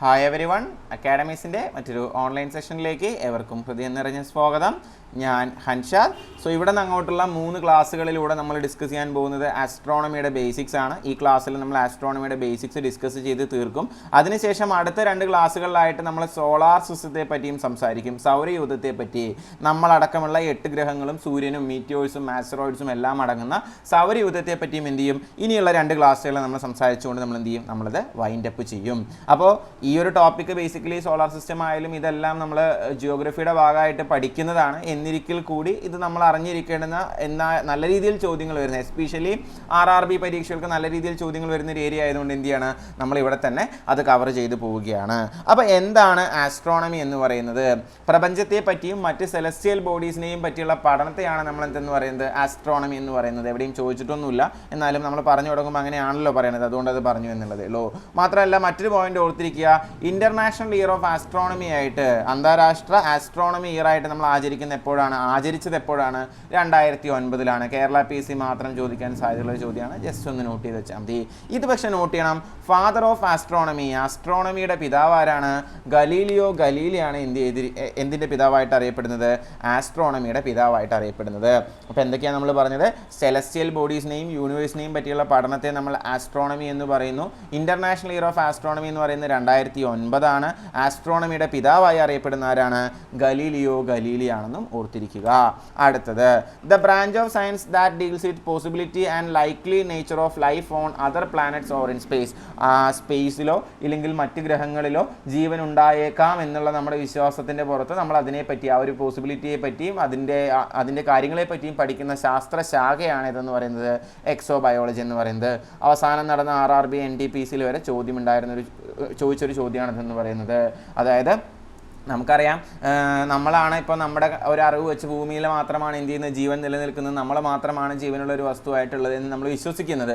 Hi every one, അക്കാഡമീസിൻ്റെ മറ്റൊരു online സെഷനിലേക്ക് ഏവർക്കും ഹൃദയം നിറഞ്ഞ സ്വാഗതം. ഞാൻ ഹൻഷാദ്. സോ ഇവിടെ നിന്ന് അങ്ങോട്ടുള്ള 3 ക്ലാസ്സുകളിലൂടെ നമ്മൾ ഡിസ്കസ് ചെയ്യാൻ പോകുന്നത് ആസ്ട്രോണമിയുടെ ബേസിക്സ് ആണ്. ഈ ക്ലാസ്സിൽ നമ്മൾ ആസ്ട്രോണമിയുടെ ബേസിക്സ് ഡിസ്കസ് ചെയ്ത് തീർക്കും. അതിനുശേഷം അടുത്ത 2 ക്ലാസ്സുകളിലായിട്ട് നമ്മൾ സോളാർ സിസ്റ്റത്തെ പറ്റിയും സംസാരിക്കും, സൗരയൂഥത്തെ പറ്റി. നമ്മളടക്കമുള്ള 8 ഗ്രഹങ്ങളും സൂര്യനും മീറ്റിയോഴ്സും ആസ്റ്ററോയിഡ്സും എല്ലാം അടങ്ങുന്ന സൗരയൂഥത്തെ പറ്റിയും എന്ത് ചെയ്യും, ഇനിയുള്ള 2 ക്ലാസ്സുകൾ നമ്മൾ സംസാരിച്ചുകൊണ്ട് നമ്മൾ എന്ത് ചെയ്യും, നമ്മളത് വൈൻഡ് അപ്പ് ചെയ്യും. അപ്പോൾ ഈ ഒരു ടോപ്പിക്ക് ബേസിക്കലി സോളാർ സിസ്റ്റം ആയാലും ഇതെല്ലാം നമ്മൾ ജിയോഗ്രഫിയുടെ ഭാഗമായിട്ട് പഠിക്കുന്നതാണ്. എന്നിരിക്കൽ കൂടി ഇത് നമ്മൾ അറിഞ്ഞിരിക്കേണ്ടുന്ന നല്ല രീതിയിൽ ചോദ്യങ്ങൾ വരുന്നത്, എസ്പെഷ്യലി RRB പരീക്ഷകൾക്ക് നല്ല രീതിയിൽ ചോദ്യങ്ങൾ വരുന്ന ഒരു ഏരിയ ആയതുകൊണ്ട് എന്ത് ചെയ്യാണ്, നമ്മളിവിടെ തന്നെ അത് കവർ ചെയ്ത് പോവുകയാണ്. അപ്പോൾ എന്താണ് ആസ്ട്രോണമി എന്ന് പറയുന്നത്? പ്രപഞ്ചത്തെ പറ്റിയും മറ്റ് സെലസ്റ്റിയൽ ബോഡീസിനെയും പറ്റിയുള്ള പഠനത്തെയാണ് നമ്മൾ എന്തെന്ന് പറയുന്നത്, ആസ്ട്രോണമി എന്ന് പറയുന്നത്. എവിടെയും ചോദിച്ചിട്ടൊന്നുമില്ല, എന്നാലും നമ്മൾ പറഞ്ഞു തുടങ്ങുമ്പോൾ അങ്ങനെയാണല്ലോ പറയുന്നത്, അതുകൊണ്ട് അത് പറഞ്ഞു എന്നുള്ളതേ ഉള്ളൂ. മാത്രമല്ല മറ്റൊരു പോയിന്റ് ഓർത്തിരിക്കുക, ഇന്റർനാഷണൽ ഇയർ ഓഫ് ആസ്ട്രോണമി ആയിട്ട്, അന്താരാഷ്ട്ര ആസ്ട്രോണമി ഇയർ ആയിട്ട് നമ്മൾ ആചരിച്ചത് എപ്പോഴാണ്? 2009 കേരള PC മാത്രം ചോദിക്കാൻ സാധ്യതയുള്ള ചോദ്യമാണ്. ജസ്റ്റ് ഒന്ന് നോട്ട് ചെയ്ത് വെച്ചാൽ മതി. ഇത് പക്ഷെ നോട്ട് ചെയ്യണം, ഫാദർ ഓഫ് ആസ്ട്രോണമി, ആസ്ട്രോണമിയുടെ പിതാവ് ആരാണ്? ഗലീലിയോ ഗലീലിയാണ് എന്തിൻ്റെ പിതാവായിട്ട് അറിയപ്പെടുന്നത്? ആസ്ട്രോണമിയുടെ പിതാവായിട്ട് അറിയപ്പെടുന്നത്. അപ്പോൾ എന്തൊക്കെയാണ് നമ്മൾ പറഞ്ഞത്? സെലസ്റ്റിയൽ ബോഡീസിനെയും യൂണിവേഴ്സിനെയും പറ്റിയുള്ള പഠനത്തെ നമ്മൾ ആസ്ട്രോണമി എന്ന് പറയുന്നു. ഇന്റർനാഷണൽ ഇയർ ഓഫ് ആസ്ട്രോണമി എന്ന് പറയുന്നത് 2009. ആസ്ട്രോണമിയുടെ പിതാവായി അറിയപ്പെടുന്ന ആരാണ്? ഗലീലിയോ ഗലീലിയാണെന്നും ഓർത്തിരിക്കുക. അടുത്തത്, the branch of science that deals with possibility and likely nature of life on other planets or in space. സ്പേസിലോ ഇല്ലെങ്കിൽ മറ്റ് ഗ്രഹങ്ങളിലോ ജീവൻ ഉണ്ടായേക്കാം എന്നുള്ള നമ്മുടെ വിശ്വാസത്തിൻ്റെ പുറത്ത് നമ്മൾ അതിനെപ്പറ്റി, ആ ഒരു പോസിബിലിറ്റിയെ പറ്റിയും അതിൻ്റെ കാര്യങ്ങളെ പറ്റിയും പഠിക്കുന്ന ശാസ്ത്രശാഖയാണ് ഇതെന്ന് പറയുന്നത് എക്സോബയോളജി എന്ന് പറയുന്നത്. അവസാനം നടന്ന RRB NTPC വരെ ചോദിച്ചൊരു ചോദ്യമാണ് ഇതെന്ന് പറയുന്നത്. അതായത് നമുക്കറിയാം, നമ്മളാണ് ഇപ്പോൾ നമ്മുടെ ഒരു അറിവ് വെച്ച് ഭൂമിയിൽ മാത്രമാണ് എന്ത് ചെയ്യുന്നത്, ജീവൻ നിലനിൽക്കുന്നത്, നമ്മൾ മാത്രമാണ് ജീവനുള്ള ഒരു വസ്തുവായിട്ടുള്ളത് എന്ന് നമ്മൾ വിശ്വസിക്കുന്നത്.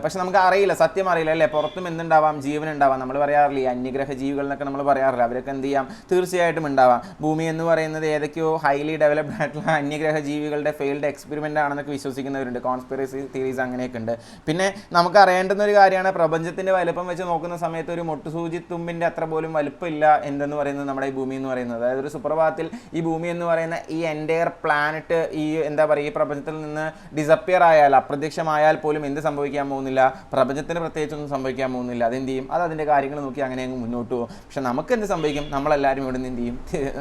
പക്ഷെ നമുക്ക് അറിയില്ല, സത്യം അറിയില്ല അല്ലേ, പുറത്തും എന്തുണ്ടാവാം, ജീവൻ ഉണ്ടാവാം. നമ്മൾ പറയാറില്ല ഈ അന്യഗ്രഹ ജീവികൾ എന്നൊക്കെ നമ്മൾ പറയാറില്ല, അവരൊക്കെ എന്ത് ചെയ്യാം, തീർച്ചയായിട്ടും ഉണ്ടാവാം. ഭൂമി എന്ന് പറയുന്നത് ഏതൊക്കെയോ ഹൈലി ഡെവലപ്ഡ് ആയിട്ടുള്ള അന്യഗ്രഹ ജീവികളുടെ ഫെയിൽഡ് എക്സ്പെരിമെൻ്റ് ആണെന്നൊക്കെ വിശ്വസിക്കുന്നവരുണ്ട്. കോൺസ്പിറസി തിയറീസ് അങ്ങനെയൊക്കെ ഉണ്ട്. പിന്നെ നമുക്ക് അറിയേണ്ടുന്ന ഒരു കാര്യമാണ്, പ്രപഞ്ചത്തിൻ്റെ വലുപ്പം വെച്ച് നോക്കുന്ന സമയത്ത് ഒരു മുട്ടുസൂചി തുമ്പിൻ്റെ അത്ര പോലും വലുപ്പമില്ല എന്തെന്ന് പറയുന്നത് നമ്മുടെ ഭൂമി എന്ന് പറയുന്നത്. അതായത് ഒരു സുപ്രഭാതത്തിൽ ഈ ഭൂമി എന്ന് പറയുന്ന ഈ എൻ്റയർ പ്ലാനറ്റ് ഈ എന്താ പറയുക, ഈ പ്രപഞ്ചത്തിൽ നിന്ന് ഡിസപ്പിയർ ആയാൽ, അപ്രത്യക്ഷമായാൽ പോലും എന്ത് സംഭവിക്കാൻ പോകുന്നില്ല, പ്രപഞ്ചത്തിന് പ്രത്യേകിച്ചൊന്നും സംഭവിക്കാൻ പോകുന്നില്ല. അതെന്ത് ചെയ്യും, അത് അതിൻ്റെ കാര്യങ്ങൾ നോക്കി അങ്ങനെ അങ്ങ് മുന്നോട്ട് പോകും. പക്ഷെ നമുക്ക് എന്ത് സംഭവിക്കും, നമ്മളെല്ലാവരും ഇവിടെ നിന്ന് എന്ത് ചെയ്യും,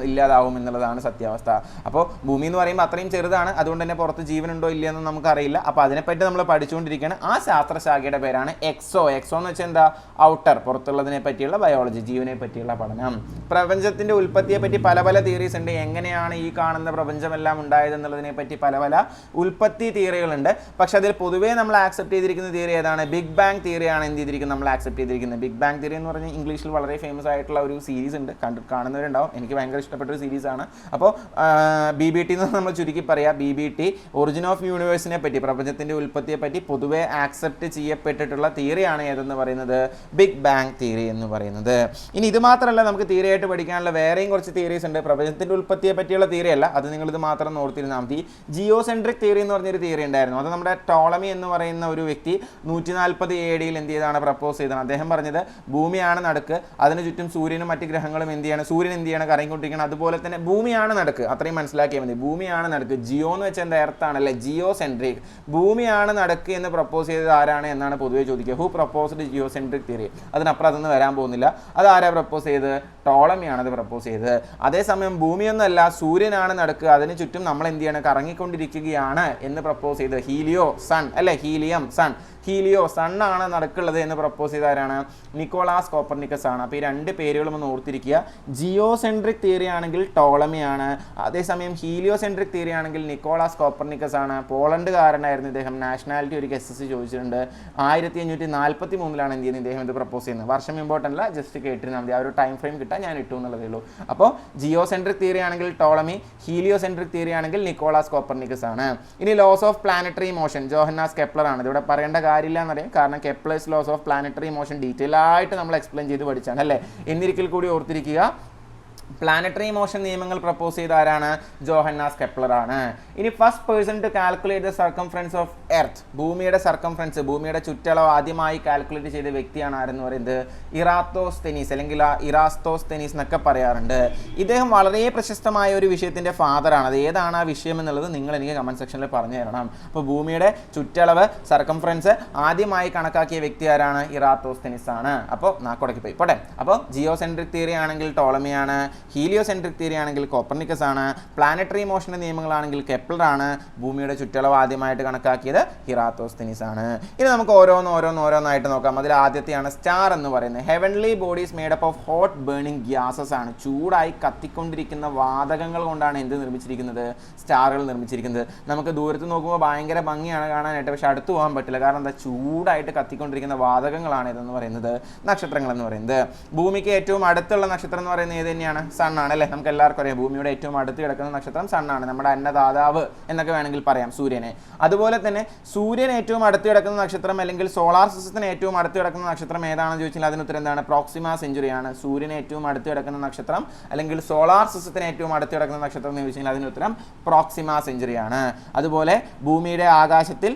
ഇല്ലാതാവും എന്നുള്ളതാണ് സത്യാവസ്ഥ. അപ്പോൾ ഭൂമി എന്ന് പറയുമ്പോൾ അത്രയും ചെറുതാണ്, അതുകൊണ്ട് തന്നെ പുറത്ത് ജീവനുണ്ടോ ഇല്ലയെന്ന് നമുക്കറിയില്ല. അപ്പോൾ അതിനെപ്പറ്റി നമ്മൾ പഠിച്ചുകൊണ്ടിരിക്കുകയാണ്. ആ ശാസ്ത്രശാഖയുടെ പേരാണ് എക്സോ എന്ന് വെച്ചാൽ എന്താ, ഔട്ടർ, പുറത്തുള്ളതിനെ പറ്റിയുള്ള ബയോളജി, ജീവനെ പറ്റിയുള്ള പഠനം. പ്രപഞ്ചത്തിൻ്റെ ഉൽപ്പത്തിയെ പറ്റി പല തിയറീസ് ഉണ്ട്. എങ്ങനെയാണ് ഈ കാണുന്ന പ്രപഞ്ചമെല്ലാം ഉണ്ടായതെന്നുള്ളതിനെ പറ്റി പല ഉൽപ്പത്തി തിയറികളുണ്ട്. പക്ഷെ അതിൽ പൊതുവേ നമ്മൾ ആക്സെപ്റ്റ് ചെയ്തിരിക്കുന്ന തിയറി ഏതാണ്? ബിഗ് ബാങ് തിയറിയാണ് എന്ത് ചെയ്തിരിക്കുന്നത്, നമ്മൾ ആക്സെപ്റ്റ് ചെയ്തിരിക്കുന്നത്. ബിഗ് ബാങ് തിയറി എന്ന് പറഞ്ഞാൽ ഇംഗ്ലീഷിൽ വളരെ ഫേമസ് ആയിട്ടുള്ള ഒരു സീരീസ് ഉണ്ട്, കാണുന്നവരുണ്ടാവും. എനിക്ക് ഭയങ്കര ഇഷ്ടപ്പെട്ട ഒരു സീരീസാണ്. അപ്പോൾ BBT എന്ന് നമ്മൾ ചുരുക്കി പറയാം. BBT ഒറിജിൻ ഓഫ് യൂണിവേഴ്സിനെ പറ്റി, പ്രപഞ്ചത്തിൻ്റെ ഉൽപ്പത്തിയെ പറ്റി പൊതുവേ ആക്സെപ്റ്റ് ചെയ്യപ്പെട്ടിട്ടുള്ള തിയറിയാണ് ഏതെന്ന് പറയുന്നത്, ബിഗ് ബാങ് തിയറി എന്ന് പറയുന്നത്. ഇനി ഇത് മാത്രമല്ല, നമുക്ക് തിയറിയായിട്ട് പഠിക്കാനുള്ള വേറെയും കുറച്ച് തിയറീസ് ഉണ്ട്. പ്രപഞ്ചത്തിൻ്റെ ഉൽപ്പത്തിയെ പറ്റിയുള്ള തിയറി അല്ല, അത് നിങ്ങളിത് മാത്രം ഓർത്തിരുന്നാൽ മതി. ജിയോസെൻട്രിക് തിയറി എന്ന് പറഞ്ഞൊരു തിയറി ഉണ്ടായിരുന്നു. അത് നമ്മുടെ ടോളമി എന്ന് പറയുന്ന ഒരു വ്യക്തി 140 AD എന്ത് ചെയ്താണ്, പ്രപ്പോസ് ചെയ്തതാണ്. അദ്ദേഹം പറഞ്ഞത് ഭൂമിയാണ് നടുക്ക്, അതിന് ചുറ്റും സൂര്യനും മറ്റ് ഗ്രഹങ്ങളും എന്ത് ചെയ്യാണ്, സൂര്യൻ എന്ത് ചെയ്യണം, കറങ്ങിക്കൊണ്ടിരിക്കണം, അതുപോലെ തന്നെ ഭൂമിയാണ് നടുക്ക്. അത്രയും മനസ്സിലാക്കിയാൽ മതി. ഭൂമിയാണ് നടുക്ക്. ജിയോ എന്ന് വെച്ചാൽ എന്താ എർത്താണ് അല്ലേ, ജിയോസെൻട്രിക്. ഭൂമിയാണ് നടുക്ക് എന്ന് പ്രപ്പോസ് ചെയ്തത് ആരാണ് എന്നാണ് പൊതുവെ ചോദിക്കുക. Who proposed geocentric theory? അതിനപ്പുറം അതൊന്നും വരാൻ പോകുന്നില്ല. അത് ആരാ പ്രപ്പോസ് ചെയ്തത്? ടോളമിയാണ് അത് പ്രപ്പോസ് ചെയ്തത്. അതേസമയം ഭൂമിയൊന്നല്ല, സൂര്യനാണ് നടുക്ക്, അതിന് ചുറ്റും നമ്മൾ എന്ത് ചെയ്യണം, കറങ്ങിക്കൊണ്ടിരിക്കുകയാണ് എന്ന് പ്രപ്പോസ് ചെയ്തത് ഹീലിയോ സൺ അല്ലേ, ഹീലിയം സൺ, ഹീലിയോ സണ്ണാണ് നടക്കുള്ളത് എന്ന് പ്രപ്പോസ് ചെയ്ത ആരാണ്? നിക്കോളാസ് കോപ്പർനിക്കസ് ആണ്. അപ്പോൾ ഈ 2 പേരുകളും ഒന്ന് ഓർത്തിരിക്കുക. ജിയോസെൻട്രിക് തിയറി ആണെങ്കിൽ ടോളമിയാണ്, അതേസമയം ഹീലിയോസെൻട്രിക് തിയറി ആണെങ്കിൽ നിക്കോളാസ് കോപ്പർനിക്കസ് ആണ്. പോളണ്ടുകാരനായിരുന്നു ഇദ്ദേഹം. നാഷണാലിറ്റി ഒരു SSC ചോദിച്ചിട്ടുണ്ട്. 1543 എന്ത് ചെയ്യുന്നത്, ഇദ്ദേഹം ഇത് പ്രപ്പോസ് ചെയ്യുന്നത്. വർഷം ഇമ്പോർട്ടൻ്റ് അല്ല, ജസ്റ്റ് കേട്ടിരുന്നാൽ മതി. ആ ഒരു ടൈം ഫ്രെയിം കിട്ടാൻ ഞാൻ ഇട്ടു എന്നുള്ളതേ ഉള്ളൂ. അപ്പോൾ ജിയോസെൻട്രിക് തിയറി ആണെങ്കിൽ ടോളമി, ഹീലിയോസെൻട്രിക് തിയറി ആണെങ്കിൽ നിക്കോളാസ് കോപ്പർനിക്കസ് ആണ്. ഇനി laws of planetary motion, Johannes Kepler ആണ്. ഇതിവിടെ പറയേണ്ട കാര്യമില്ല എന്നറിയാം, കാരണം Kepler's laws of planetary motion detail ആയിട്ട് നമ്മൾ എക്സ്പ്ലെയിൻ ചെയ്ത് പഠിച്ചാണ് അല്ലേ. എന്നിരിക്കൽ കൂടി ഓർത്തിരിക്കുക, പ്ലാനറ്ററി മോഷൻ നിയമങ്ങൾ പ്രപ്പോസ് ചെയ്ത ആരാണ്? ജോഹന്നാസ് കെപ്ലർ ആണ്. ഇനി first person to calculate the circumference of earth, ഭൂമിയുടെ സർക്കംഫറൻസ്, ഭൂമിയുടെ ചുറ്റളവ് ആദ്യമായി കാൽക്കുലേറ്റ് ചെയ്ത വ്യക്തിയാണ് ആരെന്ന് പറയുന്നത്? ഇറാത്തോസ്തെനീസ് അല്ലെങ്കിൽ ഇറാസ്തോസ്തെനീസ് എന്നൊക്കെ പറയാറുണ്ട്. ഇദ്ദേഹം വളരെ പ്രശസ്തമായ ഒരു വിഷയത്തിൻ്റെ ഫാദറാണ്. അത് ഏതാണ് ആ വിഷയം എന്നുള്ളത് നിങ്ങൾ എനിക്ക് കമൻറ്റ് സെക്ഷനിൽ പറഞ്ഞു തരണം. അപ്പോൾ ഭൂമിയുടെ ചുറ്റളവ് സർക്കംഫറൻസ് ആദ്യമായി കണക്കാക്കിയ വ്യക്തി ആരാണ്? ഇറാത്തോസ്തെനീസ് ആണ്. അപ്പോൾ നാക്കോടക്കി പോയി പോട്ടെ. അപ്പോൾ ജിയോസെൻട്രിക് തിയറി ആണെങ്കിൽ ടോളമിയാണ്, ഹീലിയോസെൻട്രിക് തിയറി ആണെങ്കിൽ കോപ്പർനിക്കസ് ആണ്, പ്ലാനറ്ററി മോഷൻ്റെ നിയമങ്ങളാണെങ്കിൽ കെപ്ലർ ആണ്, ഭൂമിയുടെ ചുറ്റളവ് ആദ്യമായിട്ട് കണക്കാക്കിയത് ഇറാത്തോസ്തെനീസ് ആണ്. ഇനി നമുക്ക് ഓരോന്നായിട്ട് നോക്കാം. അതിൽ ആദ്യത്തെയാണ് സ്റ്റാർ എന്ന് പറയുന്നത്. Heavenly bodies made up of hot burning gases ആണ്. ചൂടായി കത്തിക്കൊണ്ടിരിക്കുന്ന വാതകങ്ങൾ കൊണ്ടാണ് എന്ത് നിർമ്മിച്ചിരിക്കുന്നത്? സ്റ്റാറുകൾ നിർമ്മിച്ചിരിക്കുന്നത്. നമുക്ക് ദൂരത്ത് നോക്കുമ്പോൾ ഭയങ്കര ഭംഗിയാണ് കാണാനായിട്ട്, പക്ഷെ അടുത്ത് പോകാൻ പറ്റില്ല. കാരണം എന്താ? ചൂടായിട്ട് കത്തിക്കൊണ്ടിരിക്കുന്ന വാതകങ്ങളാണ് ഇതെന്ന് പറയുന്നത് നക്ഷത്രങ്ങൾ എന്ന് പറയുന്നത്. ഭൂമിക്ക് ഏറ്റവും അടുത്തുള്ള നക്ഷത്രം എന്ന് പറയുന്നത് ഏത് തന്നെയാണ്? സണ്ണാണ് അല്ലേ? നമുക്ക് എല്ലാവർക്കും അറിയാം ഭൂമിയുടെ ഏറ്റവും അടുത്ത് കിടക്കുന്ന നക്ഷത്രം സണ്ണാണ്. നമ്മുടെ അന്നദാതാവ് എന്നൊക്കെ വേണമെങ്കിൽ പറയാം സൂര്യനെ. അതുപോലെ തന്നെ സൂര്യൻ ഏറ്റവും അടുത്ത് കിടക്കുന്ന നക്ഷത്രം അല്ലെങ്കിൽ സോളാർ സിസ്റ്റത്തിന് ഏറ്റവും അടുത്ത് കിടക്കുന്ന നക്ഷത്രം ഏതാണെന്ന് ചോദിച്ചാൽ അതിന് ഉത്തരം എന്താണ്? പ്രോക്സിമ സെഞ്ചുറിയാണ്. സൂര്യന് ഏറ്റവും അടുത്ത് കിടക്കുന്ന നക്ഷത്രം അല്ലെങ്കിൽ സോളാർ സിസ്റ്റത്തിന് ഏറ്റവും അടുത്ത് കിടക്കുന്ന നക്ഷത്രം എന്ന് ചോദിച്ചാൽ അതിന് ഉത്തരം പ്രോക്സിമ സെഞ്ചുറിയാണ്. അതുപോലെ ഭൂമിയുടെ ആകാശത്തിൽ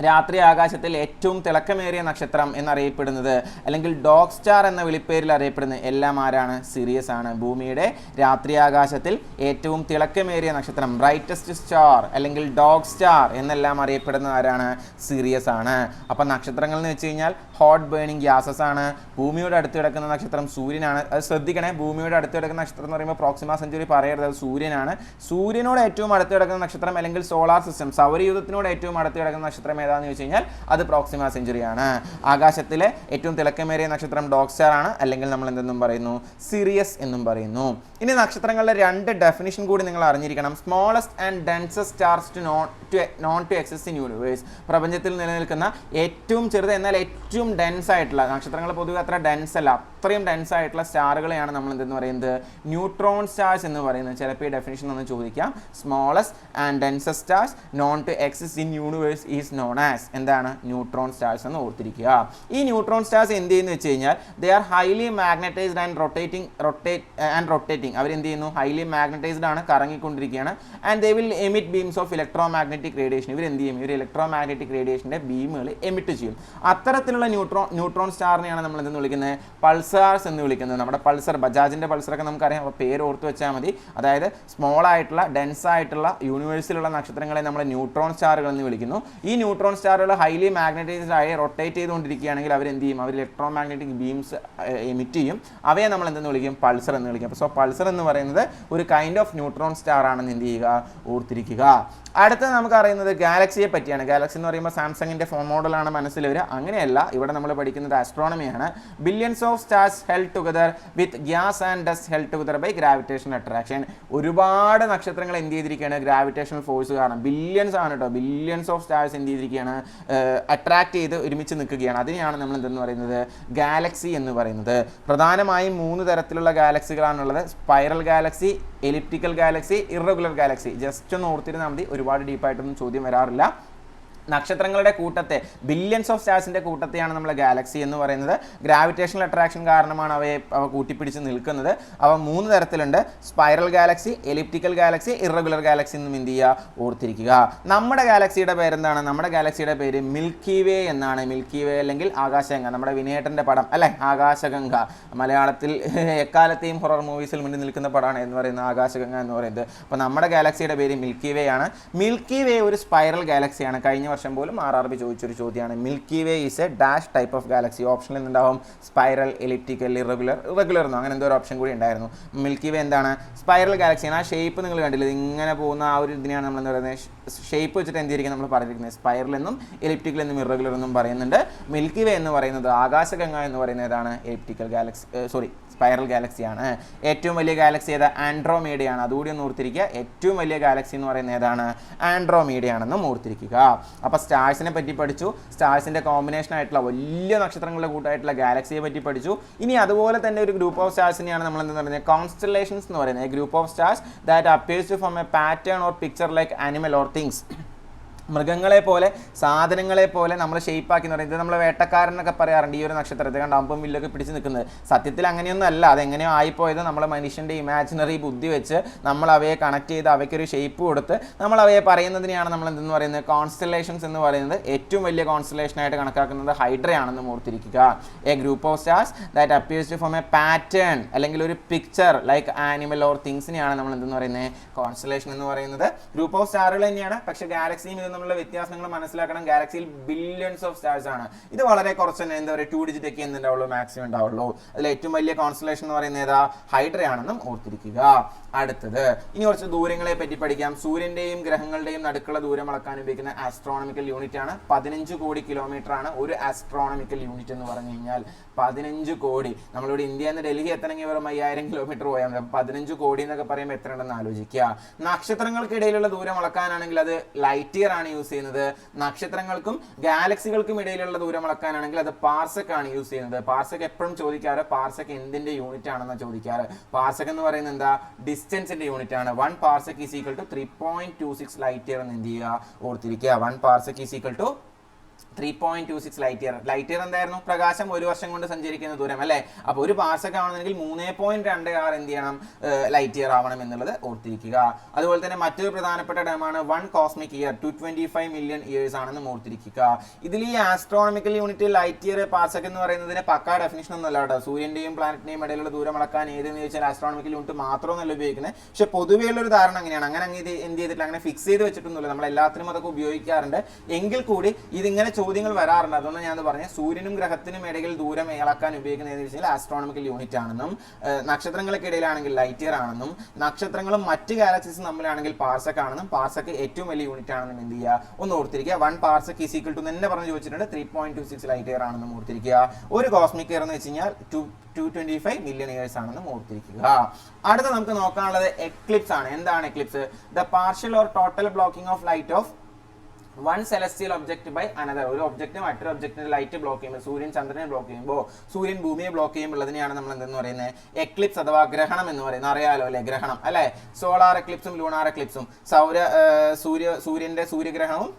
രാത്രി ആകാശത്തിൽ ഏറ്റവും തിളക്കമേറിയ നക്ഷത്രം എന്നറിയപ്പെടുന്നത് അല്ലെങ്കിൽ ഡോഗ് സ്റ്റാർ എന്ന വിളിപ്പേരിൽ അറിയപ്പെടുന്നത് എല്ലാം ആരാണ്? സിറിയസ് ആണ്. ഭൂമിയുടെ രാത്രി ആകാശത്തിൽ ഏറ്റവും തിളക്കമേറിയ നക്ഷത്രം ബ്രൈറ്റസ്റ്റ് സ്റ്റാർ അല്ലെങ്കിൽ ഡോഗ് സ്റ്റാർ എന്നെല്ലാം അറിയപ്പെടുന്ന ആരാണ്? സിറിയസ് ആണ്. അപ്പം നക്ഷത്രങ്ങൾ എന്ന് വെച്ച് കഴിഞ്ഞാൽ ഹോട്ട് ബേണിംഗ് ഗ്യാസസ് ആണ്. ഭൂമിയോട് അടുത്ത് കിടക്കുന്ന നക്ഷത്രം സൂര്യനാണ്. അത് ശ്രദ്ധിക്കണേ, ഭൂമിയോട് അടുത്ത് കിടക്കുന്ന നക്ഷത്രം എന്ന് പറയുമ്പോൾ പ്രോക്സിമ സെഞ്ചുറി പറയരുത്, അത് സൂര്യനാണ്. സൂര്യനോട് ഏറ്റവും അടുത്ത് കിടക്കുന്ന നക്ഷത്രം അല്ലെങ്കിൽ സോളാർ സിസ്റ്റം സൗരയൂഥത്തിനോട് ഏറ്റവും അടുത്ത് കിടക്കുന്ന നക്ഷത്രം ഏതാണെന്ന് ചോദിച്ചു കഴിഞ്ഞാൽ അത് പ്രോക്സിമ സെഞ്ചുറിയാണ്. ആകാശത്തിലെ ഏറ്റവും തിളക്കമേറിയ നക്ഷത്രം ഡോഗ് സ്റ്റാർ ആണ്, അല്ലെങ്കിൽ നമ്മൾ എന്തെന്നും പറയുന്നു? സിറിയസ് എന്നും പറയുന്നു. ഇനി നക്ഷത്രങ്ങളുടെ രണ്ട് ഡെഫിനിഷൻ കൂടി നിങ്ങൾ അറിഞ്ഞിരിക്കണം. Smallest and densest stars known to exist in universe, പ്രപഞ്ചത്തിൽ നിലനിൽക്കുന്ന ഏറ്റവും ചെറുത് എന്നാൽ ഏറ്റവും ഡെൻസ് ആയിട്ടുള്ള നക്ഷത്രങ്ങൾ. പൊതുവെ അത്ര ഡെൻസ് അല്ല, അത്രയും ഡെൻസ് ആയിട്ടുള്ള സ്റ്റാറുകളെയാണ് നമ്മൾ എന്തെന്ന് പറയുന്നത്? ന്യൂട്രോൺ സ്റ്റാർസ് എന്ന് പറയുന്നത്. ചിലപ്പോൾ ഈ ഡെഫിനിഷൻ ഒന്ന് ചോദിക്കാം. Smallest and densest stars known to exist in universe is known as എന്താണ്? ന്യൂട്രോൺ സ്റ്റാർസ് എന്ന് ഓർത്തിരിക്കുക. ഈ ന്യൂട്രോൺ സ്റ്റാർസ് എന്ത് ചെയ്യുന്നു വെച്ച് കഴിഞ്ഞാൽ they are highly magnetized and rotating. അവരെന്ത് ചെയ്യുന്നു? ഹൈലി മാഗ്നറ്റൈസ്ഡ് ആണ്, കറങ്ങിക്കൊണ്ടിരിക്കുകയാണ്. And they will emit beams of electromagnetic radiation. ഇവരെന്ത് ചെയ്യും? ഇവർ ഇലക്ട്രോ മാഗ്നറ്റിക് റേഡിയേഷൻ്റെ ബീമുകൾ എമിറ്റ് ചെയ്യും. അത്തരത്തിലുള്ള ന്യൂട്രോൺ സ്റ്റാറിനെയാണ് നമ്മൾ എന്തെന്ന് വിളിക്കുന്നത്? പൾസാർസ് എന്ന് വിളിക്കുന്നത്. നമ്മുടെ പൾസർ, ബജാജിൻ്റെ പൾസറൊക്കെ നമുക്കറിയാം. അപ്പോൾ പേര് ഓർത്ത് വെച്ചാൽ മതി. അതായത് സ്മോൾ ആയിട്ടുള്ള ഡെൻസ് ആയിട്ടുള്ള യൂണിവേഴ്സിലുള്ള നക്ഷത്രങ്ങളെ നമ്മൾ ന്യൂട്രോൺ സ്റ്റാറുകൾ എന്ന് വിളിക്കുന്നു. ഈ ന്യൂട്രോൺ സ്റ്റാറുകൾ ഹൈലി മാഗ്നറ്റൈസ്ഡ് ആയി റൊട്ടേറ്റ് ചെയ്തുകൊണ്ടിരിക്കുകയാണെങ്കിൽ അവരെന്ത് ചെയ്യും? അവർ ഇലക്ട്രോ മാഗ്നറ്റിക് ബീംസ് എമിറ്റ് ചെയ്യും. അവയെ നമ്മൾ എന്തെന്ന് വിളിക്കും? പൾസർ എന്ന് വിളിക്കും. സോ പൾസർ എന്ന് പറയുന്നത് ഒരു കൈൻഡ് ഓഫ് ന്യൂട്രോൺ സ്റ്റാർ ആണെന്ന് എന്ത് ചെയ്യുക? ഓർത്തിരിക്കുക. അടുത്തത് നമുക്ക് അറിയുന്നത് ഗാലക്സിയെ പറ്റിയാണ്. ഗാലക്സി എന്ന് പറയുമ്പോൾ സാംസങ്ങിൻ്റെ ഫോൺ മോഡലാണ് മനസ്സിൽ വരിക. അങ്ങനെയല്ല, ഇവിടെ നമ്മൾ പഠിക്കുന്നത് ആസ്ട്രോണമിയാണ്. Billions of stars held together with gas and dust held together by gravitational attraction. ഒരുപാട് നക്ഷത്രങ്ങൾ എന്ത് ചെയ്തിരിക്കുകയാണ്? ഗ്രാവിറ്റേഷണൽ ഫോഴ്സ് കാരണം. ബില്യൺസ് ആണ് കേട്ടോ, ബില്യൺസ് ഓഫ് സ്റ്റാർസ് എന്ത് ചെയ്തിരിക്കുകയാണ്? അട്രാക്ട് ചെയ്ത് ഒരുമിച്ച് നിൽക്കുകയാണ്. അതിനെയാണ് നമ്മൾ എന്തെന്ന് പറയുന്നത്? ഗാലക്സി എന്ന് പറയുന്നത്. പ്രധാനമായും 3 തരത്തിലുള്ള ഗാലക്സികളാണുള്ളത്. Spiral galaxy, elliptical galaxy, irregular galaxy. Just ഒന്ന് ഓർത്തിരുന്നാൽ മതി, ഒരുപാട് ഡീപ്പായിട്ടൊന്നും ചോദ്യം വരാറില്ല. നക്ഷത്രങ്ങളുടെ കൂട്ടത്തെ, ബില്യൺസ് ഓഫ് സ്റ്റാർസിൻ്റെ കൂട്ടത്തെയാണ് നമ്മൾ ഗാലക്സി എന്ന് പറയുന്നത്. ഗ്രാവിറ്റേഷണൽ അട്രാക്ഷൻ കാരണമാണ് അവ കൂട്ടിപ്പിടിച്ച് നിൽക്കുന്നത്. അവ 3 തരത്തിലുണ്ട്. Spiral galaxy, elliptical galaxy, irregular Galaxy എന്നും എന്ത് ചെയ്യുക? ഓർത്തിരിക്കുക. നമ്മുടെ ഗാലക്സിയുടെ പേരെന്താണ്? നമ്മുടെ ഗാലക്സിയുടെ പേര് മിൽക്കി വേ എന്നാണ്. മിൽക്കി വേ അല്ലെങ്കിൽ ആകാശഗംഗ. നമ്മുടെ വിനയേട്ടൻ്റെ പടം അല്ലേ? ആകാശഗംഗ. മലയാളത്തിൽ എക്കാലത്തെയും ഹൊറർ മൂവീസിൽ മുന്നിൽ നിൽക്കുന്ന പടമാണ് എന്ന് പറയുന്നത് ആകാശഗംഗ എന്ന് പറയുന്നത്. അപ്പോൾ നമ്മുടെ ഗാലക്സിയുടെ പേര് മിൽക്കി വേ ആണ്. മിൽക്കി വേ ഒരു സ്പൈറൽ ഗാലക്സിയാണ്. കഴിഞ്ഞ വർഷം പോലും RRB ചോദിച്ചൊരു ചോദ്യമാണ്. Milky way is A dash type of Galaxy. ഓപ്ഷനിൽ നിന്നുണ്ടാവും സ്പൈറൽ, എലിപ്റ്റിക്കൽ, ഇറഗുലർ എന്നോ അങ്ങനെ എന്തോ ഒരു ഓപ്ഷൻ കൂടി ഉണ്ടായിരുന്നു. മിൽക്കി വേ എന്താണ്? സ്പൈറൽ ഗാലക്സിയാണ്. ആ ഷേപ്പ് നിങ്ങൾ കണ്ടില്ല, ഇങ്ങനെ പോകുന്ന ആ ഒരു ഇതിനെയാണ് നമ്മൾ എന്താ പറയുന്നത്? ഷേപ്പ് വെച്ചിട്ട് എന്തിരിക്കും നമ്മൾ പറഞ്ഞിരിക്കുന്നത്? സ്പൈറൽ എന്നും എലിപ്റ്റിക്കൽ എന്നും ഇറഗുലർ എന്നും പറയുന്നുണ്ട്. മിൽക്കി വേ എന്ന് പറയുന്നത്, ആകാശഗംഗ എന്ന് പറയുന്നത് ഏതാണ്? എലിപ്റ്റിക്കൽ ഗാലക്സി, സ്പൈറൽ ഗാലക്സിയാണ്. ഏറ്റവും വലിയ ഗാലക്സി ഏതാ? ആൻഡ്രോമീഡയാണ്. അതുകൂടി ഒന്ന് ഓർത്തിരിക്കുക. ഏറ്റവും വലിയ ഗാലക്സി എന്ന് പറയുന്നത് ഏതാണ്? ആൻഡ്രോമീഡയാണെന്നും ഓർത്തിരിക്കുക. അപ്പോൾ സ്റ്റാർസിനെ പറ്റി പഠിച്ചു. സ്റ്റാർസിൻ്റെ കോമ്പിനേഷൻ ആയിട്ടുള്ള വലിയ നക്ഷത്രങ്ങളുടെ കൂട്ടായിട്ടുള്ള ഗാലക്സിയെ പറ്റി പഠിച്ചു. ഇനി അതുപോലെ തന്നെ ഒരു ഗ്രൂപ്പ് ഓഫ് സ്റ്റാർസിനെയാണ് നമ്മൾ എന്താ പറയുന്നത്? കോൺസ്റ്റലേഷൻസ് എന്ന് പറയുന്നത്. Group of stars that appears to form a pattern or picture like animal or things. മൃഗങ്ങളെ പോലെ സാധനങ്ങളെ പോലെ നമ്മൾ ഷേപ്പാക്കി എന്ന് പറയുന്നത് നമ്മൾ വേട്ടക്കാരനൊക്കെ പറയാറുണ്ട് ഈ ഒരു നക്ഷത്രത്തെ കണ്ട് അമ്പും വില്ലൊക്കെ പിടിച്ച് നിൽക്കുന്നത്. സത്യത്തിൽ അങ്ങനെയൊന്നും അല്ല, അതെങ്ങനെയോ ആയിപ്പോയത് നമ്മൾ മനുഷ്യൻ്റെ ഇമാജിനറി ബുദ്ധി വെച്ച് നമ്മൾ അവയെ കണക്ട് ചെയ്ത് അവയ്ക്കൊരു ഷേപ്പ് കൊടുത്ത് നമ്മൾ അവയെ പറയുന്നതിനെയാണ് നമ്മൾ എന്തെന്ന് പറയുന്നത് കോൺസ്റ്റലേഷൻസ് എന്ന് പറയുന്നത്. ഏറ്റവും വലിയ കോൺസ്റ്റലേഷനായിട്ട് കണക്കാക്കുന്നത് ഹൈഡ്രയാണെന്ന് ഓർത്തിരിക്കുക. A group of stars that appears to form a pattern അല്ലെങ്കിൽ ഒരു പിക്ചർ ലൈക്ക് ആനിമൽ ഓർ തിങ്സിനെയാണ് നമ്മൾ എന്തെന്ന് പറയുന്നത് കോൺസ്റ്റലേഷൻ എന്ന് പറയുന്നത്. ഗ്രൂപ്പ് ഓഫ് സ്റ്റാറുകൾ തന്നെയാണ്, പക്ഷേ ഗാലക്സിയും ഇത് തമ്മിലുള്ള വ്യത്യാസങ്ങൾ മനസ്സിലാക്കണം. ഗാലക്സിയിൽ ബില്യൺസ് ഓഫ് സ്റ്റാർസ് ആണ്. ഇത് വളരെ കുറച്ച് തന്നെ എന്താ പറയുക 2 ഡിജിറ്റ് ഒക്കെ എന്തുണ്ടാവുള്ളൂ മാക്സിമം ഉണ്ടാവുള്ളൂ. അതിൽ ഏറ്റവും വലിയ കോൺസ്റ്റലേഷൻ എന്ന് പറയുന്നത് ഏതാ ഹൈഡ്രയാണെന്നും ഓർത്തിരിക്കുക. അടുത്തത് ഇനി കുറച്ച് ദൂരങ്ങളെ പറ്റി പഠിക്കാം. സൂര്യന്റെയും ഗ്രഹങ്ങളുടെയും നടുക്കുള്ള ദൂരം അളക്കാൻ ഉപയോഗിക്കുന്ന ആസ്ട്രോണമിക്കൽ യൂണിറ്റ് ആണ് 15 കോടി കിലോമീറ്റർ ആണ് ഒരു ആസ്ട്രോണമിക്കൽ യൂണിറ്റ് എന്ന് പറഞ്ഞു കഴിഞ്ഞാൽ. 15 കോടി. നമ്മളിവിടെ ഇന്ത്യയിൽ നിന്ന് ഡൽഹി എത്തണമെങ്കിൽ വെറും 5000 കിലോമീറ്റർ പോയാൽ മതി. 15 കോടി എന്നൊക്കെ പറയുമ്പോൾ എത്ര ഉണ്ടെന്ന് ആലോചിക്കുക. നക്ഷത്രങ്ങൾക്കിടയിലുള്ള ദൂരം അളക്കാനാണെങ്കിൽ അത് ലൈറ്റ് ഇയർ ആണ് യൂസ് ചെയ്യുന്നത്. നക്ഷത്രങ്ങൾക്കും ഗാലക്സികൾക്കും ഇടയിലുള്ള ദൂരം അളക്കാനാണെങ്കിൽ അത് പാർസെക് ആണ് യൂസ് ചെയ്യുന്നത്. പാർസെക് എപ്പോഴും ചോദിക്കാറ് പാർസെക് എന്തിന്റെ യൂണിറ്റ് ആണെന്ന് ചോദിക്കാറ്. പാർസെക് എന്ന് പറയുന്നത് എന്താ ഡിസ്റ്റൻസിന്റെ യൂണിറ്റ് ആണ്. 1 parsec is equal to 3.26 light year എന്ന് എന്ത് ചെയ്യുക ഓർത്തിരിക്കുക. 1 parsec is equal to 3.26 light year. Light year എന്തായിരുന്നു? പ്രകാശം 1 വർഷം കൊണ്ട് സഞ്ചരിക്കുന്ന ദൂരം അല്ലേ. അപ്പോൾ ഒരു പാർസെക് ആവണമെങ്കിൽ 3.26 എന്ത് ചെയ്യണം ലൈറ്റ് ഇയർ ആവണം എന്നുള്ളത് ഓർത്തിരിക്കുക. അതുപോലെ തന്നെ മറ്റൊരു പ്രധാനപ്പെട്ട ടേമാണ് 1 കോസ്മിക് ഇയർ 225 മില്യൺ ഇയേഴ്സ് ആണെന്ന് ഓർത്തിരിക്കുക. ഇതിൽ ഈ astronomical unit light year parsec എന്ന് പറയുന്നതിന് പക്കാ ഡെഫിനിഷൻ ഒന്നും അല്ല കേട്ടോ. സൂര്യന്റെയും പ്ലാനറ്റിന്റെയും ഇടയിലുള്ള ദൂരം അളക്കാൻ ഏതെന്ന് ചോദിച്ചാൽ ആസ്ട്രോണമിക്കൽ യൂണിറ്റ് മാത്രമൊന്നുമല്ല ഉപയോഗിക്കുന്നത്. പക്ഷെ പൊതുവെയുള്ള ഒരു ധാരണ അങ്ങനെയാണ്. അങ്ങനെ എന്ത് ചെയ്തിട്ടില്ല, അങ്ങനെ ഫിക്സ് ചെയ്ത് വെച്ചിട്ടൊന്നുമില്ല. നമ്മൾ എല്ലാത്തിനും അതൊക്കെ ഉപയോഗിക്കാറുണ്ട്. എങ്കിൽ കൂടി ഇതിങ്ങനെ ചോദ്യങ്ങൾ വരാറുണ്ട്. അതുകൊണ്ട് ഞാൻ പറഞ്ഞത് സൂര്യനും ഗ്രഹത്തിനും ഇടയിൽ ദൂരം അളക്കാൻ ഉപയോഗിക്കുന്നത് വെച്ചാൽ ആസ്ട്രോണമിക്കൽ യൂണിറ്റ് ആണെന്നും നക്ഷത്രങ്ങൾക്കിടയിലാണെങ്കിൽ ലൈറ്റ് ഇയർ ആണെന്നും നക്ഷത്രങ്ങളും മറ്റ് ഗാലക്സീസും തമ്മിലാണെങ്കിൽ പാർസെക് ആണെന്നും പാർസെക് ഏറ്റവും വലിയ യൂണിറ്റ് ആണെന്നും എന്ത് ചെയ്യുക ഒന്ന് ഓർത്തിരിക്കുക. 1 പാർസെക് ഈസ് ഈക്വൽ ടു തന്നെ പറഞ്ഞ് ചോദിച്ചിട്ടുണ്ട് 3.26 ലൈറ്റ് ഇയർ ആണെന്നും ഓർത്തിരിക്കുക. ഒരു കോസ്മിക് ഇയർ എന്ന് വെച്ച് കഴിഞ്ഞാൽ 225 മില്യൺ ഇയേഴ്സ് ആണെന്നും ഓർത്തിരിക്കുക. അടുത്ത നമുക്ക് നോക്കാനുള്ളത് എക്ലിപ്സ് ആണ്. എന്താണ് eclipse? The partial or total blocking of light of one celestial object by another. ഒരു ഒബ്ജക്റ്റ് മറ്റൊരു ഒബ്ജക്റ്റിന്റെ ലൈറ്റ് ബ്ലോക്ക് ചെയ്യുമ്പോൾ സൂര്യൻ ചന്ദ്രനെ ബ്ലോക്ക് ചെയ്യുമ്പോൾ സൂര്യൻ ഭൂമിയെ ബ്ലോക്ക് ചെയ്യുമ്പോൾ അതിനെയാണ് നമ്മൾ എന്തെന്ന് പറയുന്നത് എക്ലിപ്സ് അഥവാ ഗ്രഹണം എന്ന് പറയുന്നത്. അറിയാലോ അല്ലെ ഗ്രഹണം അല്ലെ. സോളാർ എക്ലിപ്സും ലൂണാർ എക്ലിപ്സും സൂര്യന്റെ സൂര്യഗ്രഹണവും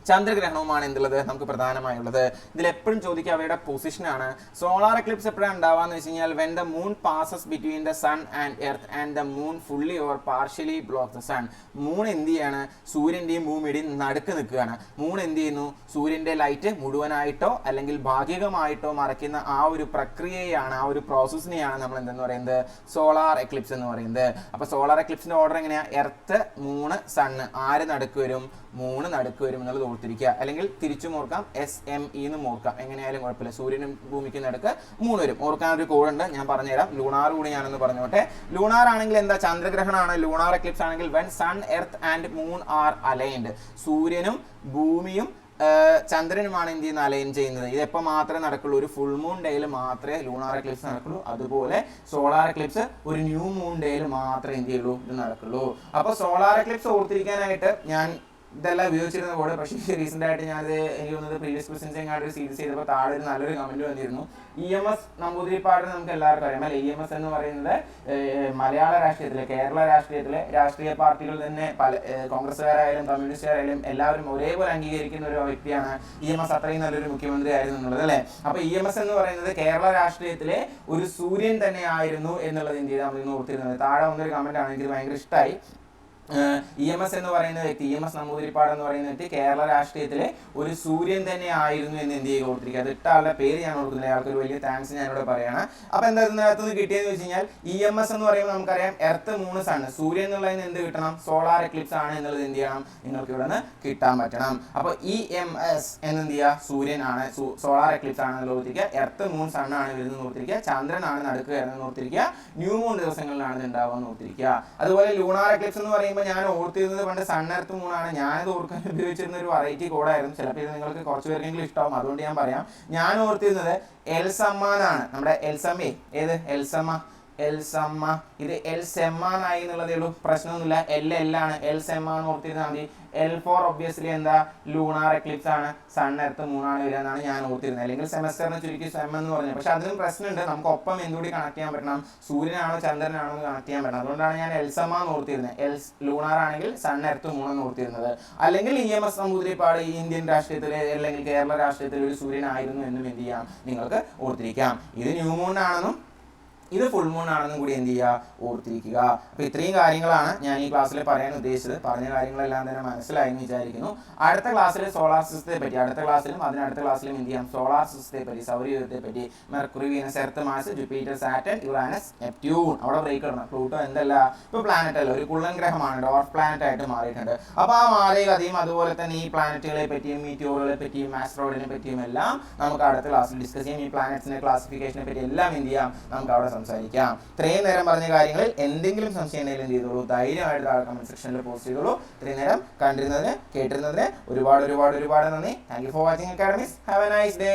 ചന്ദ്രഗ്രഹണവുമാണ് എന്തുള്ളത് നമുക്ക് പ്രധാനമായുള്ളത്. ഇതിൽ എപ്പോഴും ചോദിക്കുക അവയുടെ പൊസിഷനാണ്. സോളാർ എക്ലിപ്സ് എപ്പോഴാണ് ഉണ്ടാവാന്ന് വെച്ച് കഴിഞ്ഞാൽ when the moon passes between the sun and earth and the moon fully or partially block the sun. Moon എന്ത് ചെയ്യാണ്? സൂര്യന്റെയും ഭൂമിയുടെയും നടുക്ക് നിൽക്കുകയാണ്. മൂൺ എന്ത് ചെയ്യുന്നു? സൂര്യന്റെ ലൈറ്റ് മുഴുവനായിട്ടോ അല്ലെങ്കിൽ ഭാഗികമായിട്ടോ മറയ്ക്കുന്ന ആ ഒരു പ്രക്രിയയാണ്, ആ ഒരു പ്രോസസ്സിനെയാണ് നമ്മൾ എന്തെന്ന് പറയുന്നത് സോളാർ എക്ലിപ്സ് എന്ന് പറയുന്നത്. അപ്പൊ സോളാർ എക്ലിപ്സിന്റെ ഓർഡർ എങ്ങനെയാ? Earth, Moon, sun. ആര് നടുക്ക് വരും? മൂണ് നടുക്ക് വരും എന്നുള്ളത് ഓർത്തിരിക്കുക. അല്ലെങ്കിൽ തിരിച്ചും ഓർക്കാം, SME എന്നും ഓർക്കാം. എങ്ങനെയായാലും കുഴപ്പമില്ല. സൂര്യനും ഭൂമിക്കും നടുക്ക് മൂന്ന് വരും. ഓർക്കാൻ ഒരു കോഡ് ഉണ്ട്, ഞാൻ പറഞ്ഞുതരാം. ലൂണാർ കൂടി ഞാനൊന്ന് പറഞ്ഞോട്ടെ. ലൂണാർ ആണെങ്കിൽ എന്താ? ചന്ദ്രഗ്രഹണമാണ്. ലൂണാർ എക്ലിപ്സ് ആണെങ്കിൽ when sun, earth and moon are aligned. സൂര്യനും ഭൂമിയും ചന്ദ്രനുമാണ് എന്ത് ചെയ്യുന്നത്? അലൈൻ ചെയ്യുന്നത്. ഇതെപ്പോൾ മാത്രമേ നടക്കുള്ളൂ? ഒരു ഫുൾ മൂൺ ഡേയിൽ മാത്രമേ ലൂണാർ എക്ലിപ്സ് നടക്കുള്ളൂ. അതുപോലെ സോളാർ എക്ലിപ്സ് ഒരു ന്യൂ മൂൺ ഡേയിൽ മാത്രമേ എന്ത് ചെയ്യുള്ളൂ ഇത് നടക്കുള്ളൂ. അപ്പോൾ സോളാർ എക്ലിപ്സ് ഓർത്തിരിക്കാനായിട്ട് ഞാൻ ഇതെല്ലാം ഉപയോഗിച്ചിരുന്ന പോലെ, പക്ഷേ റീസെന്റ് ആയിട്ട് ഞാനത് എനിക്ക് തോന്നുന്നത് പ്രീവിയസ് ക്വസ്റ്റ്യൻസ് ഒരു സീരീസ് ചെയ്തപ്പോൾ താഴെ ഒരു നല്ലൊരു കമന്റ് വന്നിരുന്നു. EMS നമ്പൂതിരിപ്പാടിനെ നമുക്ക് എല്ലാവർക്കും അറിയാം അല്ലെ. EMS എന്ന് പറയുന്നത് മലയാള രാഷ്ട്രീയത്തിലെ, കേരള രാഷ്ട്രീയത്തിലെ രാഷ്ട്രീയ പാർട്ടികൾ തന്നെ പല കോൺഗ്രസ്സുകാരായാലും കമ്മ്യൂണിസ്റ്റുകാരായാലും എല്ലാവരും ഒരേപോലെ അംഗീകരിക്കുന്ന ഒരു വ്യക്തിയാണ് EMS. അത്രയും നല്ലൊരു മുഖ്യമന്ത്രി ആയിരുന്നു എന്നുള്ളത് അല്ലെ. അപ്പൊ EMS എന്ന് പറയുന്നത് കേരള രാഷ്ട്രീയത്തിലെ ഒരു സൂര്യൻ തന്നെ ആയിരുന്നു എന്നുള്ളത് എന്ത് ചെയ്താൽ നമ്മൾ ഇന്ന് ഓർത്തിരുന്നത്. താഴെ വന്നൊരു കമന്റ് ആണ്, എനിക്ക് ഭയങ്കര ഇഷ്ടമായി. EMS എന്ന് പറയുന്ന വ്യക്തി, EMS നമ്പൂതിരിപ്പാട് എന്ന് പറയുന്ന വ്യക്തി കേരള രാഷ്ട്രീയത്തിലെ ഒരു സൂര്യൻ തന്നെ ആയിരുന്നു എന്ന് എന്ത് ചെയ്യുക ഓർത്തിരിക്കുക. അത് ഇട്ട ആളുടെ പേര് ഞാൻ ഓർക്കുന്നില്ല. അയാൾക്ക് ഒരു വലിയ താങ്ക്സ് ഞാനിവിടെ പറയാണ്. അപ്പൊ എന്താ ഇതിനകത്ത് നിന്ന് കിട്ടിയെന്ന് വെച്ച് കഴിഞ്ഞാൽ EMS എന്ന് പറയുമ്പോൾ നമുക്കറിയാം എർത്ത്, മൂണ്, സണ്ണ്. സൂര്യൻ എന്നുള്ളതിന് എന്ത് കിട്ടണം? സോളാർ എക്ലിപ്സ് ആണ് എന്നുള്ളത് എന്ത് ചെയ്യണം? നിങ്ങൾക്ക് ഇവിടെ നിന്ന് കിട്ടാൻ പറ്റണം. അപ്പൊ EMS എന്ന് എന്ത് ചെയ്യുക? സൂര്യൻ ആണ്, സോളാർ എക്ലിപ്സ് ആണെന്ന് ഓർത്തിരിക്കുക. എർത്ത്, മൂൺ, സണ്ണാണ് വരുന്നത് ഓർത്തിരിക്കുക. ചന്ദ്രനാണ് നടുക്ക് വരുന്നത് ഓർത്തിരിക്കുക. ന്യൂ മൂൺ ദിവസങ്ങളിലാണ് ഇത് ഉണ്ടാവുക ഓർത്തിരിക്കുക. അതുപോലെ ലൂണാർ എക്ലിപ്സ് എന്ന് പറയുമ്പോൾ ഞാൻ ഓർത്തിരുന്നത് പണ്ട് സൺ, എർത്ത്, മൂണാണ്. ഞാനത് ഓർക്കാൻ ഉപയോഗിച്ചിരുന്ന ഒരു വെറൈറ്റി കോഡായിരുന്നു. ചിലപ്പോൾ ഇത് നിങ്ങൾക്ക് കുറച്ച് പേർക്കെങ്കിലും ഇഷ്ടമാവും, അതുകൊണ്ട് ഞാൻ പറയാം. ഞാൻ ഓർത്തിരുന്നത് എൽസമ്മ എന്നാണ്. നമ്മുടെ എൽസമ്മേ, ഏത് എൽസമ്മ എൽ സമ്മ, ഇത് എൽ സെമ്മ എന്നായി എന്നുള്ളതേ ഉള്ളൂ, പ്രശ്നമൊന്നുമില്ല. എൽ ആണ്, എൽ സെമ്മ എന്ന് ഓർത്തിരുന്നാൽ മതി. L4 ഒബ്വിയസ്ലി എന്താ, ലൂണാർ എക്ലിപ്സ് ആണ്, സൺ എർത്ത് മൂണാണ് വരിക എന്നാണ് ഞാൻ ഓർത്തിരുന്നത്, അല്ലെങ്കിൽ സെമസ്റ്ററിനെ ചുരുക്കി സെം എന്ന് പറഞ്ഞത്. പക്ഷെ അതിനും പ്രശ്നമുണ്ട്, നമുക്ക് ഒപ്പം എന്തുകൂടി കണക്ട് ചെയ്യാൻ പറ്റണം, സൂര്യനാണോ ചന്ദ്രനാണോ എന്ന് കണക്ട് ചെയ്യാൻ പറ്റണം. അതുകൊണ്ടാണ് ഞാൻ എൽ സെമ്മ എന്ന് ഓർത്തിരുന്നത്, എൽ ലൂണാർ ആണെങ്കിൽ സൺ എർത്ത് മൂണെന്ന് ഓർത്തിരുന്നത്. അല്ലെങ്കിൽ EMS നമ്പൂതിരിപ്പാട് ഇന്ത്യൻ രാഷ്ട്രീയത്തിൽ അല്ലെങ്കിൽ കേരള രാഷ്ട്രീയത്തിൽ ഒരു സൂര്യനായിരുന്നു എന്നും എന്ത് ചെയ്യാം, നിങ്ങൾക്ക് ഓർത്തിരിക്കാം. ഇത് ന്യൂ മൂൺ ആണെന്നും ഇത് ഫുൾ മൂൺ ആണെന്നും കൂടി എന്ത് ചെയ്യുക, ഓർത്തിരിക്കുക. അപ്പോൾ ഇത്രയും കാര്യങ്ങളാണ് ഞാൻ ഈ ക്ലാസ്സിൽ പറയാൻ ഉദ്ദേശിച്ചത്. പറഞ്ഞ കാര്യങ്ങളെല്ലാം തന്നെ മനസ്സിലായി എന്ന് വിചാരിക്കുന്നു. അടുത്ത ക്ലാസ്സിൽ സോളാർ സിസ്റ്റത്തെ പറ്റി, അടുത്ത ക്ലാസ്സിലും അതിനടുത്ത ക്ലാസ്സിലും എന്ത് ചെയ്യാം, സോളാർ സിസ്റ്റത്തെ പറ്റി, സൗരയൂഥത്തെ പറ്റി, Mercury, Venus, Earth, Mars, Jupiter, Saturn, Uranus, Neptune, അവിടെ ബ്രേക്ക് ഇടണം. പ്ലൂട്ടോ എന്തല്ല, ഇപ്പോൾ പ്ലാനറ്റ് അല്ല, ഒരു കുള്ളൻ ഗ്രഹമാണ്, ഡോർഫ് പ്ലാനറ്റ് ആയിട്ട് മാറിയിട്ടുണ്ട്. അപ്പോൾ ആ മാറിയ കഥയും അതുപോലെ തന്നെ ഈ പ്ലാനറ്റുകളെ പറ്റിയും മീറ്റിയോറുകളെ പറ്റിയും ആസ്ട്രോയിഡിനെ പറ്റിയും എല്ലാം നമുക്ക് അടുത്ത ക്ലാസ്സിൽ ഡിസ്കസ് ചെയ്യാം. ഈ പ്ലാനറ്റ്സിന്റെ ക്ലാസിഫിക്കേഷനെ പറ്റി എല്ലാം എന്ത് ചെയ്യാം, നമുക്ക് അവിടെ സംസാരിക്കാം. ഇത്രയും നേരം പറഞ്ഞ കാര്യങ്ങളിൽ എന്തെങ്കിലും സംശയം ഉണ്ടെങ്കിലും എന്ത് ചെയ്തോളൂ, ധൈര്യമായിട്ട് താഴെ കമന്റ് സെക്ഷനിൽ പോസ്റ്റ് ചെയ്തോളൂ. ഇത്രയും നേരം കണ്ടിരുന്നതിന് കേട്ടിരുന്നതിന് ഒരുപാട് നന്ദി. Thank you for watching academics. Have A nice day.